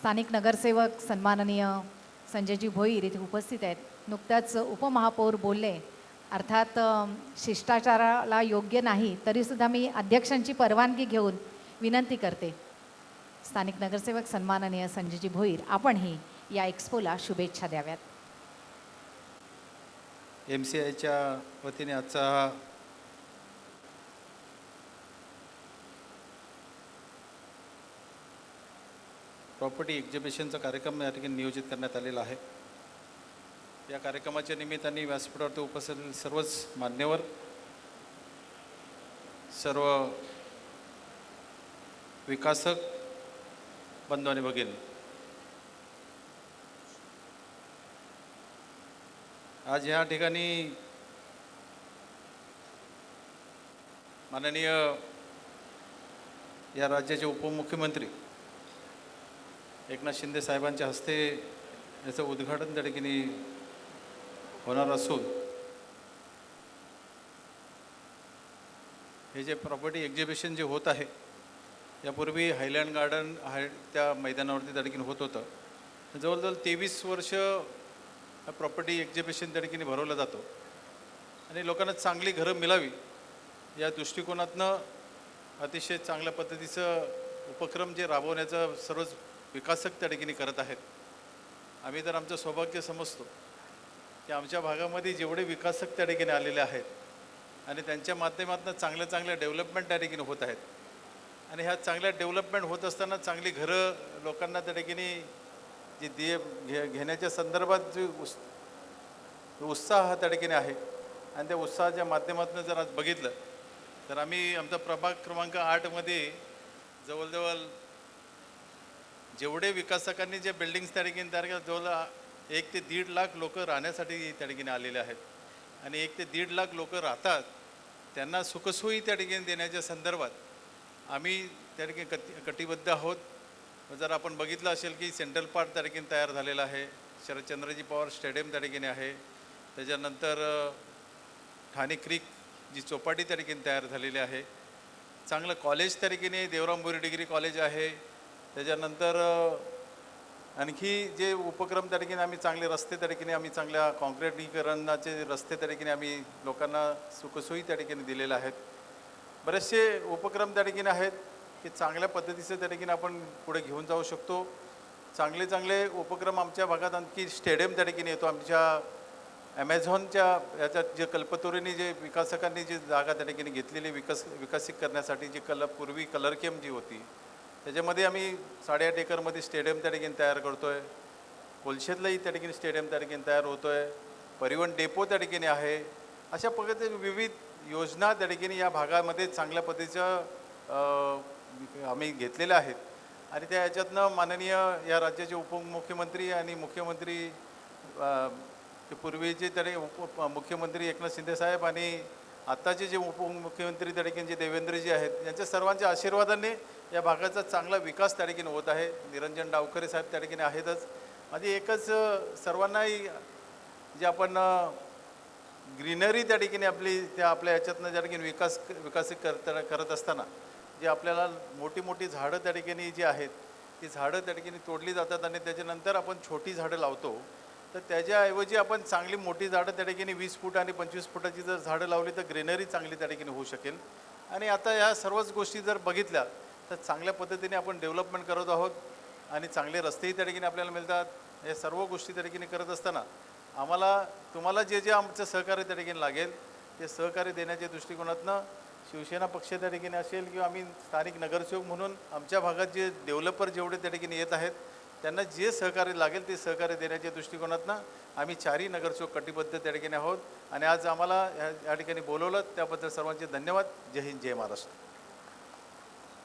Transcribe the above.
स्थानिक नगरसेवक सन्माननीय संजयजी भोईर इथे उपस्थित आहेत. नुकत्याच उपमहापौर बोलले, अर्थात शिष्टाचाराला योग्य नाही तरीसुद्धा मी अध्यक्षांची परवानगी घेऊन विनंती करते. स्थानिक नगरसेवक सन्माननीय संजयजी भोईर आपणही या एक्स्पोला शुभेच्छा द्याव्यात. MCIच्या वतीने आजचा हा प्रॉपर्टी एक्झिबिशनचा कार्यक्रम या ठिकाणी नियोजित करण्यात आलेला आहे. या कार्यक्रमाच्या निमित्ताने व्यासपीठावरती उपस्थित सर्वच मान्यवर, सर्व विकासक बंधू आणि भगिनी, आज या ठिकाणी माननीय या राज्याचे उपमुख्यमंत्री एकनाथ शिंदे साहेबांच्या हस्ते याचं उद्घाटन त्या ठिकाणी होणार असून हे जे प्रॉपर्टी एक्झिबिशन जे होत आहे, यापूर्वी हायलँड गार्डन त्या मैदानावरती त्या ठिकाणी होत होतं. जवळजवळ 23 वर्ष प्रॉपर्टी एक्झिबिशन त्या ठिकाणी भरवलं जातो आणि लोकांना चांगली घरं मिळावी या दृष्टिकोनातनं अतिशय चांगल्या पद्धतीचं उपक्रम जे राबवण्याचं सर्वच विकासक त्या ठिकाणी करत आहेत. आम्ही तर आमचं सौभाग्य समजतो की आमच्या भागामध्ये जेवढे विकासक त्या ठिकाणी आलेले आहेत आणि त्यांच्या माध्यमातून चांगल्या डेव्हलपमेंट त्या ठिकाणी होत आहेत आणि ह्या चांगल्या डेव्हलपमेंट होत असताना चांगली घरं लोकांना त्या ठिकाणी जी घेण्याच्या संदर्भात जो उत्साह त्या ठिकाणी आहे आणि त्या उत्साहाच्या माध्यमातून जर आज बघितलं तर आम्ही आमचा प्रभाग क्रमांक 8मध्ये जवळजवळ जेवढे विकासकांनी जे बिल्डिंग्स त्या ठिकाणी तयार केल्या, जवळ 1 ते 1.5 लाख लोक राहण्यासाठी त्या ठिकाणी आलेले आहेत आणि 1 ते 1.5 लाख लोक राहतात. त्यांना सुखसोयी त्या ठिकाणी देण्याच्या संदर्भात आम्ही त्या ठिकाणी कटिबद्ध आहोत. जर आपण बघितलं असेल की सेंट्रल पार्क त्या ठिकाणी तयार झालेला आहे, शरदचंद्रजी पवार स्टेडियम त्या ठिकाणी आहे, त्याच्यानंतर ठाणे क्रीक जी चौपाटी त्या ठिकाणी तयार झालेली आहे, चांगलं कॉलेज त्या ठिकाणी देवराम बोरी डिग्री कॉलेज आहे, त्याच्यानंतर आणखी जे उपक्रम त्या ठिकाणी आम्ही चांगले रस्ते त्या ठिकाणी आम्ही चांगल्या कॉन्क्रिटीकरणाचे रस्ते त्या ठिकाणी आम्ही लोकांना सुखसोयी त्या ठिकाणी दिलेल्या आहेत. बरेचसे उपक्रम त्या ठिकाणी आहेत की चांगल्या पद्धतीचं त्या ठिकाणी आपण पुढे घेऊन जाऊ शकतो. चांगले उपक्रम आमच्या भागात आणखी स्टेडियम त्या ठिकाणी येतो. आमच्या ॲमेझॉनच्या याच्यात जे कल्पतरुनी जे विकासकांनी जी जागा त्या ठिकाणी घेतलेली विकसित करण्यासाठी जी पूर्वी कलरकेम जी होती त्याच्यामध्ये आम्ही 8.5 एकरमध्ये स्टेडियम त्या ठिकाणी तयार करतो आहे. कोलशेतलाही त्या ठिकाणी स्टेडियम त्या ठिकाणी तयार होतो आहे. परिवहन डेपो त्या ठिकाणी आहे. अशा पद्धतीचे विविध योजना त्या ठिकाणी या भागामध्ये चांगल्या पद्धतीचं आम्ही घेतलेल्या आहेत आणि त्या याच्यातनं माननीय या राज्याचे उपमुख्यमंत्री आणि मुख्यमंत्री पूर्वीचे तरी मुख्यमंत्री एकनाथ शिंदे साहेब आणि आत्ताचे जे उपमुख्यमंत्री त्या ठिकाणी जे देवेंद्रजी आहेत, यांच्या सर्वांच्या आशीर्वादाने या भागाचा चांगला विकास त्या ठिकाणी होत आहे. निरंजन डावखरे साहेब त्या ठिकाणी आहेतच. माझी एकच सर्वांनाही जे आपण ग्रीनरी त्या ठिकाणी आपल्या याच्यातनं त्या ठिकाणी विकसित करत असताना जे आपल्याला मोठी झाडं त्या ठिकाणी जी आहेत ती झाडं त्या ठिकाणी तोडली जातात आणि त्याच्यानंतर आपण छोटी झाडं लावतो. तर त्याच्याऐवजी आपण चांगली मोठी झाडं त्या ठिकाणी 20 फूट आणि 25 फुटाची जर झाडं लावली तर ग्रीनरी चांगली त्या ठिकाणी होऊ शकेल. आणि आता या सर्वच गोष्टी जर बघितल्या तर चांगल्या पद्धतीने आपण डेव्हलपमेंट करत आहोत आणि चांगले रस्तेही त्या ठिकाणी आपल्याला मिळतात. हे सर्व गोष्टी त्या ठिकाणी करत असताना तुम्हाला जे आमचं सहकार्य त्या ठिकाणी लागेल ते सहकार्य देण्याच्या दृष्टिकोनातनं शिवसेना पक्ष त्या ठिकाणी असेल किंवा आम्ही स्थानिक नगरसेवक म्हणून आमच्या भागात जे डेव्हलपर जेवढे त्या ठिकाणी येत आहेत त्यांना जे सहकार्य लागेल ते सहकार्य देण्याच्या दृष्टिकोनातनं आम्ही 4ही नगरसेवक कटिबद्ध त्या ठिकाणी आहोत आणि आज आम्हाला या ठिकाणी बोलवलं त्याबद्दल सर्वांचे धन्यवाद. जय हिंद, जय महाराष्ट्र.